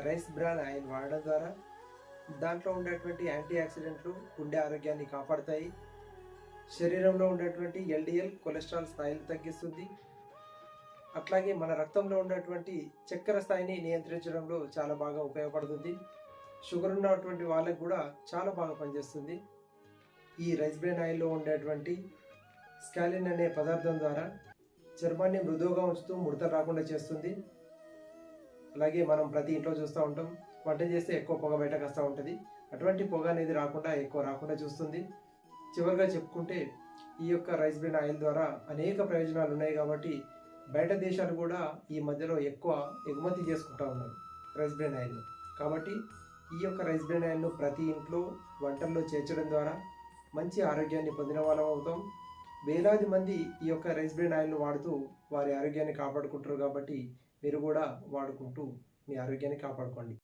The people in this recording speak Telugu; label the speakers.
Speaker 1: రైస్ బ్రాన్ ఆయిల్ వాడడం ద్వారా దాంట్లో ఉండేటువంటి యాంటీ ఆక్సిడెంట్లు గుండె ఆరోగ్యాన్ని కాపాడుతాయి. శరీరంలో ఉండేటువంటి ఎల్డిఎల్ కొలెస్ట్రాల్ స్థాయిలు తగ్గిస్తుంది. అట్లాగే మన రక్తంలో ఉన్నటువంటి చక్కెర స్థాయిని నియంత్రించడంలో చాలా బాగా ఉపయోగపడుతుంది. షుగర్ ఉన్నటువంటి వాళ్ళకు కూడా చాలా బాగా పనిచేస్తుంది. ఈ రైస్ బ్రాన్ ఆయిల్లో ఉండేటువంటి స్కాలిన్ అనే పదార్థం ద్వారా చర్మాన్ని మృదువుగా ఉంచుతూ ముడతలు రాకుండా చేస్తుంది. అలాగే మనం ప్రతి ఇంట్లో చూస్తూ ఉంటాం, వంట చేస్తే ఎక్కువ పొగ బయటకు వస్తూ ఉంటుంది. అటువంటి పొగ అనేది ఎక్కువ రాకుండా చూస్తుంది. చివరిగా చెప్పుకుంటే ఈ యొక్క రైస్ బ్రాన్ ఆయిల్ ద్వారా అనేక ప్రయోజనాలు ఉన్నాయి కాబట్టి బయట దేశాలు కూడా ఈ మధ్యలో ఎక్కువ ఎగుమతి చేసుకుంటూ ఉన్నారు రైస్ బ్రాన్ ఆయిల్. కాబట్టి ఈ యొక్క రైస్ బ్రాన్ ఆయిల్ను ప్రతి ఇంట్లో వంటల్లో చేర్చడం ద్వారా మంచి ఆరోగ్యాన్ని పొందిన వాళ్ళం అవుతాం. వేలాది మంది ఈ యొక్క రైస్ బ్రాన్ ఆయిల్ను వాడుతూ వారి ఆరోగ్యాన్ని కాపాడుకుంటారు. కాబట్టి మీరు కూడా వాడుకుంటూ మీ ఆరోగ్యాన్ని కాపాడుకోండి.